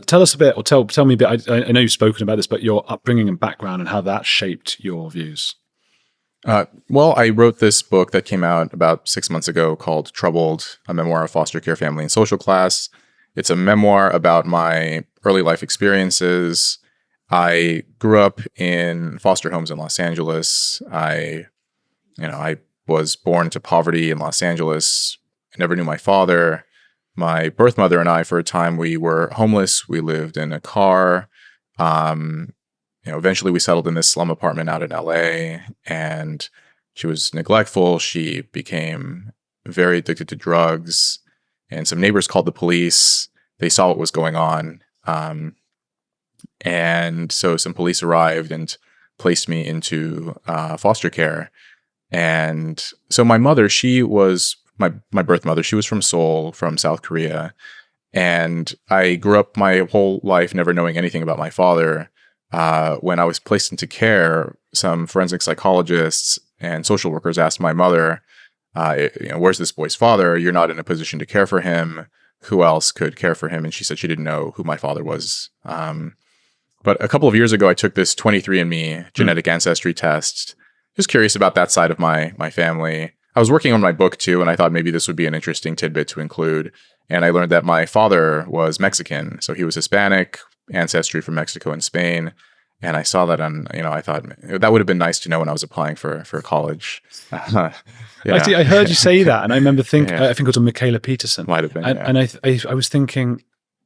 Tell us a bit, or tell me a bit. I know you've spoken about this, but your upbringing and background and how that shaped your views. Well, I wrote this book that came out about 6 months ago called Troubled, a memoir of foster care, family, and social class. It's a memoir about my early life experiences. I grew up in foster homes in Los Angeles. I was born into poverty in Los Angeles. I never knew my father. My birth mother and I, for a time, we were homeless. We lived in a car. Eventually we settled in this slum apartment out in LA, and she was neglectful. She became very addicted to drugs, and some neighbors called the police. They saw what was going on. And so some police arrived and placed me into foster care. And so my mother, she was my birth mother. She was from Seoul, from South Korea. And I grew up my whole life never knowing anything about my father. When I was placed into care, some forensic psychologists and social workers asked my mother, where's this boy's father? You're not in a position to care for him. Who else could care for him? And she said she didn't know who my father was. But a couple of years ago, I took this 23andMe genetic ancestry test. Just curious about that side of my family. I was working on my book too, and I thought maybe this would be an interesting tidbit to include. And I learned that my father was Mexican. So he was Hispanic, ancestry from Mexico and Spain. And I saw that I thought that would have been nice to know when I was applying for college. Yeah. I heard you say that, and I remember thinking, I think it was on Michaela Peterson. Might have been, and I was thinking,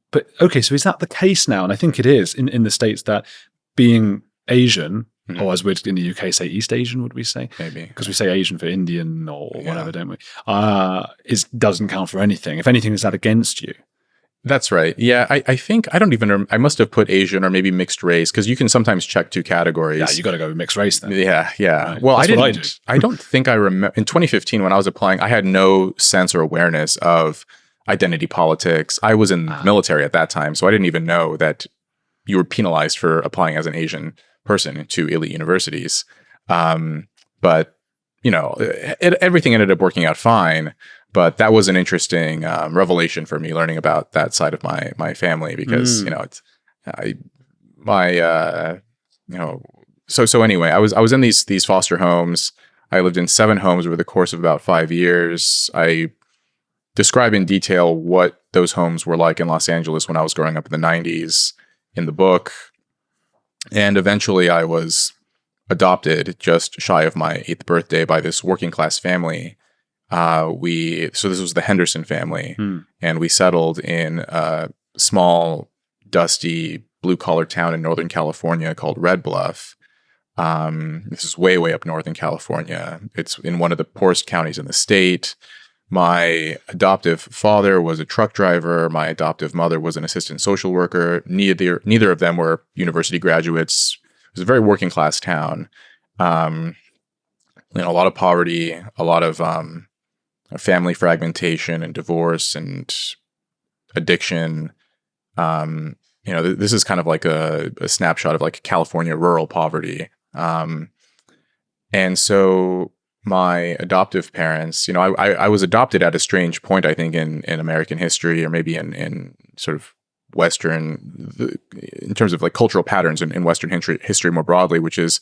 but okay, so is that the case now? And I think it is in the States, that being Asian, or as we'd in the UK say East Asian, would we say? Maybe. Because we say Asian for Indian or whatever, don't we? Doesn't count for anything. If anything, is that against you? That's right. Yeah, I think, I don't even remember, I must have put Asian or maybe mixed race, because you can sometimes check two categories. Yeah, you got to go with mixed race then. Yeah. Right. Well, I don't think I remember, in 2015 when I was applying, I had no sense or awareness of identity politics. I was in the military at that time, so I didn't even know that you were penalized for applying as an Asian person to elite universities. But, everything ended up working out fine. But that was an interesting revelation for me, learning about that side of my family, because So anyway, I was in these foster homes. I lived in 7 homes over the course of about 5 years. I describe in detail what those homes were like in Los Angeles when I was growing up in the 90s in the book. And eventually, I was adopted just shy of my 8th birthday by this working class family. So this was the Henderson family, and we settled in a small, dusty, blue-collar town in Northern California called Red Bluff. This is way, way up north in California. It's in one of the poorest counties in the state. My adoptive father was a truck driver. My adoptive mother was an assistant social worker. Neither of them were university graduates. It was a very working-class town. A lot of poverty, a lot of family fragmentation and divorce and addiction. This is kind of like a snapshot of like California rural poverty. And so my adoptive parents, I was adopted at a strange point, I think, in American history, or maybe in sort of Western, in terms of like cultural patterns in Western history more broadly, which is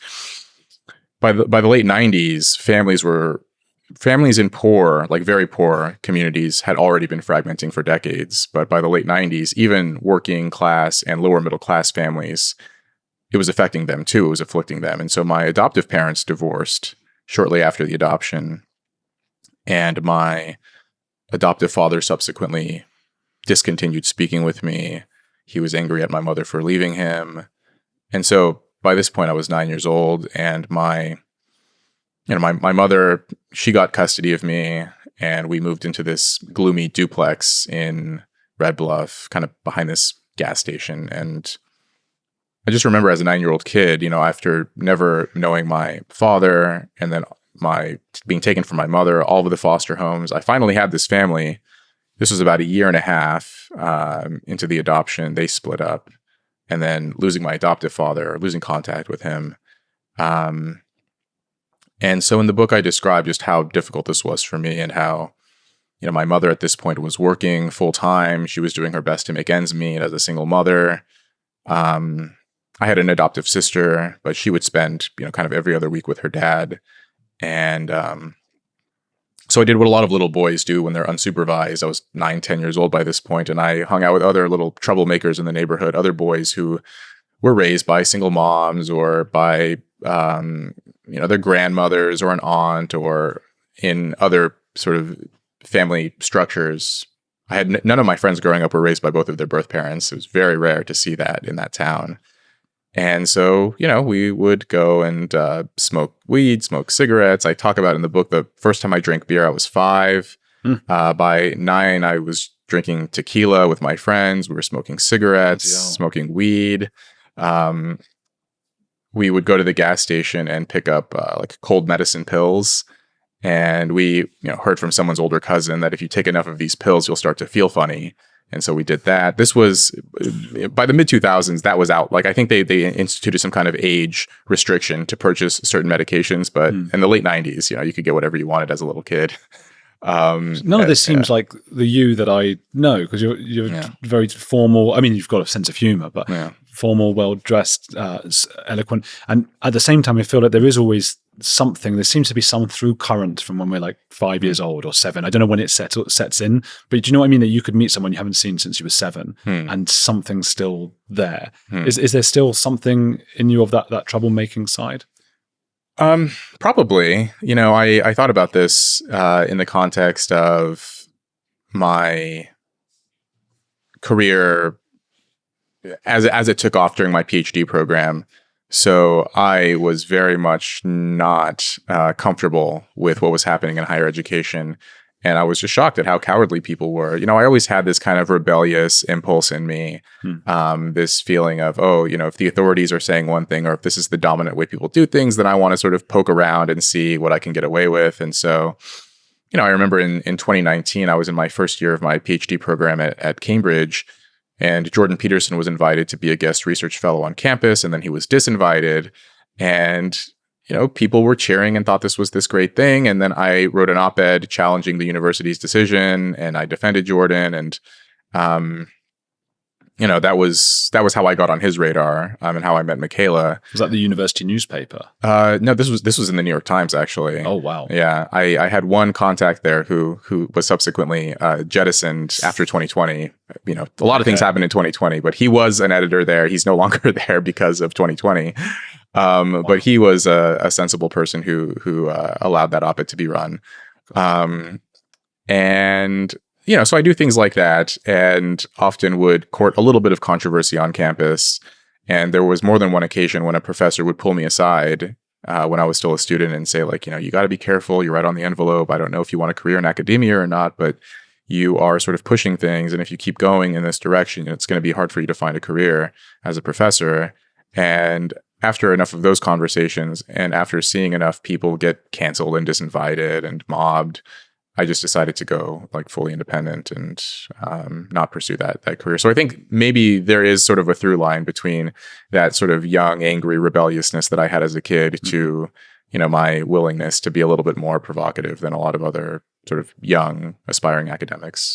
by the late 90s, families in poor, like very poor communities had already been fragmenting for decades. But by the late 90s, even working class and lower middle class families, it was affecting them too. It was afflicting them. And so my adoptive parents divorced shortly after the adoption. And my adoptive father subsequently discontinued speaking with me. He was angry at my mother for leaving him. And so by this point, I was 9 years old, and my mother, she got custody of me, and we moved into this gloomy duplex in Red Bluff, kind of behind this gas station. And I just remember as a 9-year-old kid, after never knowing my father, and then my being taken from my mother, all of the foster homes, I finally had this family. This was about a year and a half into the adoption. They split up, and then losing my adoptive father, losing contact with him. And so in the book, I describe just how difficult this was for me, and how, my mother at this point was working full time. She was doing her best to make ends meet as a single mother. I had an adoptive sister, but she would spend, kind of every other week with her dad. And so I did what a lot of little boys do when they're unsupervised. I was 9, 10 years old by this point, and I hung out with other little troublemakers in the neighborhood, other boys who were raised by single moms or by, their grandmothers or an aunt or in other sort of family structures. I had none of my friends growing up were raised by both of their birth parents. It was very rare to see that in that town. And so, we would go and smoke weed, smoke cigarettes. I talk about in the book, the first time I drank beer, I was 5. By 9, I was drinking tequila with my friends. We were smoking cigarettes, smoking weed. We would go to the gas station and pick up like cold medicine pills. And we, heard from someone's older cousin that if you take enough of these pills, you'll start to feel funny. And so we did that. This was, by the mid-2000s, that was out. Like, I think they instituted some kind of age restriction to purchase certain medications. But in the late 90s, you could get whatever you wanted as a little kid. None of this seems like the you that I know, because you're very formal. I mean, you've got a sense of humor, but formal, well-dressed, eloquent. And at the same time, I feel like there is always something. There seems to be some through current from when we're like 5 years old or 7. I don't know when it sets in, but do you know what I mean? That you could meet someone you haven't seen since you were 7 and something's still there. Is there still something in you of that troublemaking side? Probably. I thought about this in the context of my career as it took off during my PhD program. So I was very much not comfortable with what was happening in higher education. And I was just shocked at how cowardly people were. I always had this kind of rebellious impulse in me, this feeling of, if the authorities are saying one thing, or if this is the dominant way people do things, then I want to sort of poke around and see what I can get away with. And so, I remember in 2019, I was in my first year of my PhD program at Cambridge, and Jordan Peterson was invited to be a guest research fellow on campus, and then he was disinvited. And people were cheering and thought this was this great thing. And then I wrote an op-ed challenging the university's decision, and I defended Jordan. And, that was how I got on his radar, and how I met Michaela. Was that the university newspaper? No, this was in the New York Times, actually. Oh, wow. Yeah. I had one contact there who was subsequently jettisoned after 2020. A lot of things happened in 2020, but he was an editor there. He's no longer there because of 2020. Wow. But he was a sensible person who allowed that op-ed to be run. And so I do things like that, and often would court a little bit of controversy on campus. And there was more than one occasion when a professor would pull me aside when I was still a student and say, like, you got to be careful. You're right on the envelope. I don't know if you want a career in academia or not, but you are sort of pushing things. And if you keep going in this direction, it's going to be hard for you to find a career as a professor. And after enough of those conversations, and after seeing enough people get canceled and disinvited and mobbed, I just decided to go like fully independent and not pursue that career. So I think maybe there is sort of a through line between that sort of young, angry rebelliousness that I had as a kid to, my willingness to be a little bit more provocative than a lot of other sort of young, aspiring academics.